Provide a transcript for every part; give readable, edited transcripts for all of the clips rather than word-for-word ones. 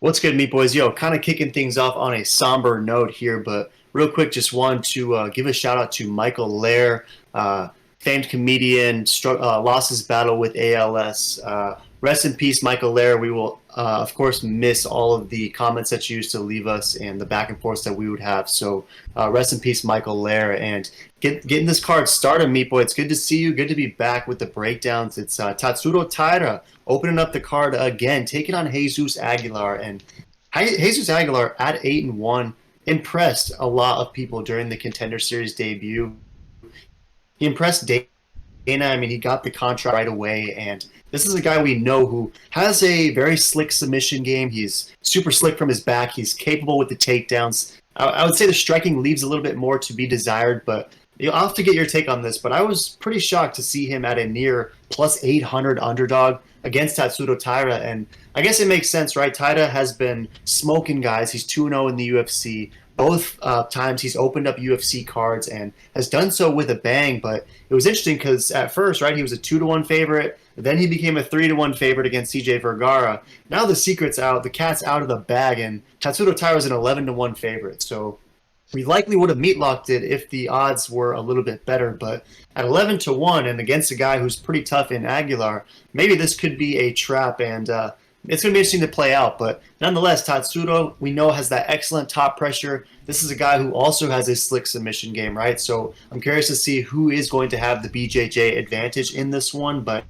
What's good, Meat Boys? Yo, kind of kicking things off on a somber note here, but real quick, just want to give a shout out to Michael Lair, uh, famed comedian, lost his battle with ALS. Rest in peace, Michael Lair. We will, of course, miss all of the comments that you used to leave us and the back and forth that we would have. So, rest in peace, Michael Lair. And getting this card started, Meat Boy. It's good to see you. Good to be back with the breakdowns. It's Tatsuro Taira opening up the card again, taking on Jesus Aguilar. And Jesus Aguilar at 8-1 impressed a lot of people during the Contender Series debut. He impressed Dana. I mean, he got the contract right away, and this is a guy we know who has a very slick submission game. He's super slick from his back. He's capable with the takedowns. I would say the striking leaves a little bit more to be desired, but I'll have to get your take on this. But I was pretty shocked to see him at a near plus 800 underdog against Tatsuro Taira, and I guess it makes sense, right? Taira has been smoking guys. He's 2-0 in the UFC. Both times he's opened up UFC cards and has done so with a bang. But it was interesting because at first, right, he was a 2-1 favorite. Then he became a 3-1 favorite against CJ Vergara. Now the secret's out. The cat's out of the bag, and Tatsuro Taira's an 11-1 favorite. So we likely would have meatlocked it if the odds were a little bit better, but at 11-1 and against a guy who's pretty tough in Aguilar, maybe this could be a trap, and it's going to be interesting to play out. But nonetheless, Tatsuro, we know, has that excellent top pressure. This is a guy who also has a slick submission game, right? So I'm curious to see who is going to have the BJJ advantage in this one, but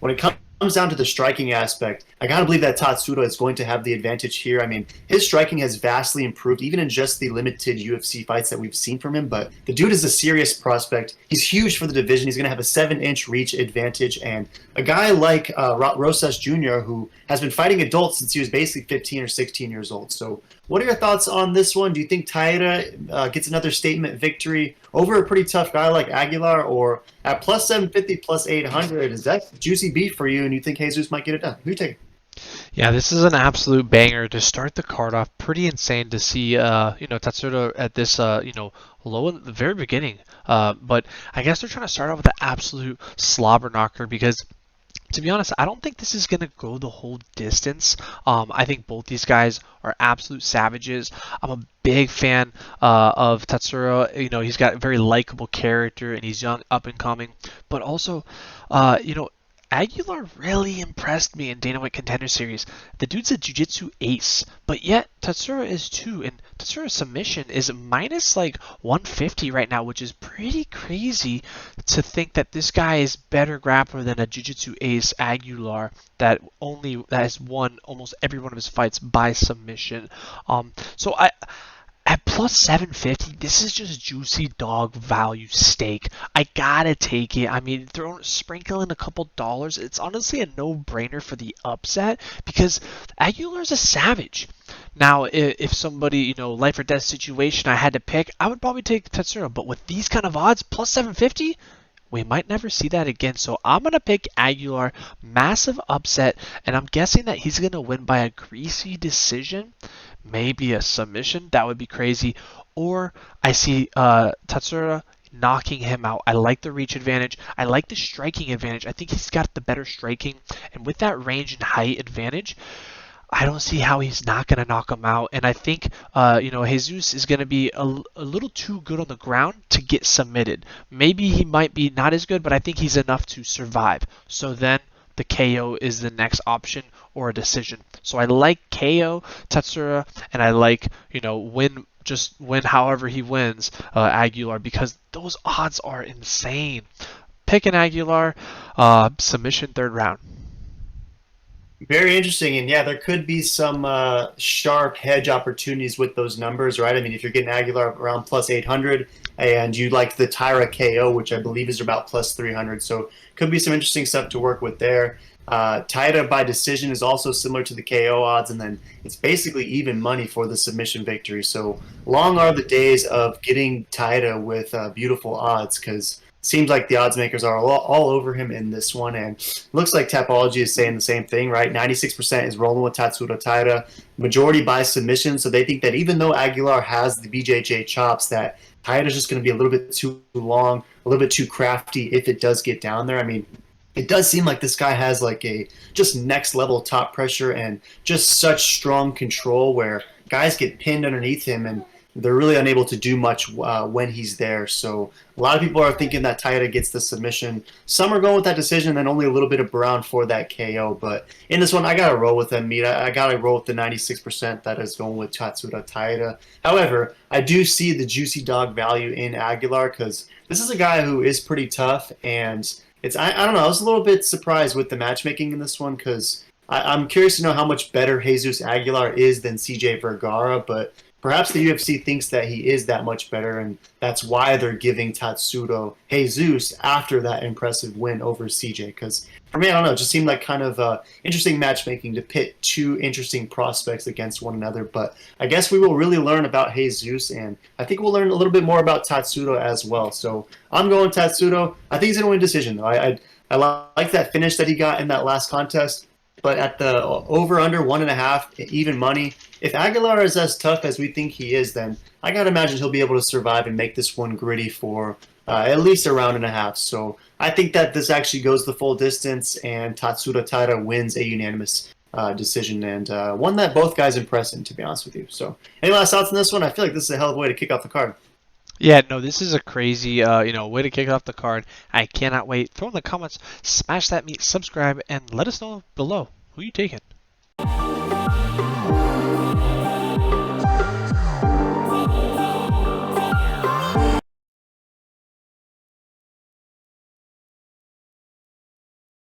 when it comes down to the striking aspect, I gotta believe that Tatsuro is going to have the advantage here. I mean, his striking has vastly improved, even in just the limited UFC fights that we've seen from him. But the dude is a serious prospect. He's huge for the division. He's gonna have a 7-inch reach advantage, and a guy like Rosas Jr., who has been fighting adults since he was basically 15 or 16 years old. So, what are your thoughts on this one? Do you think Taira gets another statement victory over a pretty tough guy like Aguilar, or at plus 750, plus 800, is that juicy beef for you, and you think Jesus might get it done? Who you take? Yeah, this is an absolute banger to start the card off. Pretty insane to see, Tatsuro at this, low in the very beginning. But I guess they're trying to start off with an absolute slobber knocker because, to be honest, I don't think this is going to go the whole distance. I think both these guys are absolute savages. I'm a big fan of Tatsuro. He's got a very likable character and he's young, up and coming. But also, Aguilar really impressed me in Dana White Contender Series. The dude's a jiu-jitsu ace, but yet Tatsuro is too, and Tatsuro's submission is minus like 150 right now, which is pretty crazy to think that this guy is better grappler than a jiu-jitsu ace Aguilar that has won almost every one of his fights by submission. So at plus 750, this is just juicy dog value stake. I gotta take it. I mean, sprinkle in a couple dollars. It's honestly a no-brainer for the upset because Aguilar's a savage. Now, if somebody, life or death situation I had to pick, I would probably take Tatsuro. But with these kind of odds, plus 750, we might never see that again. So I'm going to pick Aguilar, massive upset, and I'm guessing that he's going to win by a greasy decision, maybe a submission. That would be crazy. Or I see Tatsuro knocking him out. I like the reach advantage. I like the striking advantage. I think he's got the better striking. And with that range and height advantage, I don't see how he's not going to knock him out. And I think, Jesus is going to be a little too good on the ground to get submitted. Maybe he might be not as good, but I think he's enough to survive. So then the KO is the next option or a decision. So I like KO Tatsuro, and I like, win however he wins Aguilar because those odds are insane. Pick an Aguilar, submission third round. Very interesting, and yeah, there could be some sharp hedge opportunities with those numbers, right? I mean, if you're getting Aguilar around plus 800, and you like the Taira KO, which I believe is about plus 300, so could be some interesting stuff to work with there. Taira by decision is also similar to the KO odds, and then it's basically even money for the submission victory. So long are the days of getting Taira with beautiful odds, because seems like the odds makers are all over him in this one, and looks like Tapology is saying the same thing, right? 96% is rolling with Tatsuro Taira, majority by submission, so they think that even though Aguilar has the BJJ chops, that Taira's just going to be a little bit too long, a little bit too crafty if it does get down there. I mean, it does seem like this guy has like a just next level top pressure and just such strong control where guys get pinned underneath him and they're really unable to do much when he's there. So a lot of people are thinking that Taira gets the submission. Some are going with that decision and only a little bit of Brown for that KO. But in this one, I got to roll with them, Meat. I got to roll with the 96% that is going with Tatsuro Taira. However, I do see the juicy dog value in Aguilar because this is a guy who is pretty tough and I don't know. I was a little bit surprised with the matchmaking in this one because I'm curious to know how much better Jesus Aguilar is than CJ Vergara, but perhaps the UFC thinks that he is that much better, and that's why they're giving Tatsuro Jesus after that impressive win over CJ. Because for me, I don't know, it just seemed like kind of interesting matchmaking to pit two interesting prospects against one another. But I guess we will really learn about Jesus, and I think we'll learn a little bit more about Tatsuro as well. So I'm going Tatsuro. I think he's going to win decision, though. I like that finish that he got in that last contest. But at the over under 1.5 even money, if Aguilar is as tough as we think he is, then I gotta imagine he'll be able to survive and make this one gritty for at least a round and a half. So I think that this actually goes the full distance, and Tatsuro Taira wins a unanimous decision, and one that both guys impress in, to be honest with you. So any last thoughts on this one? I feel like this is a hell of a way to kick off the card. Yeah, no, this is a crazy, way to kick off the card. I cannot wait. Throw in the comments, smash that meat, subscribe, and let us know below who you taking.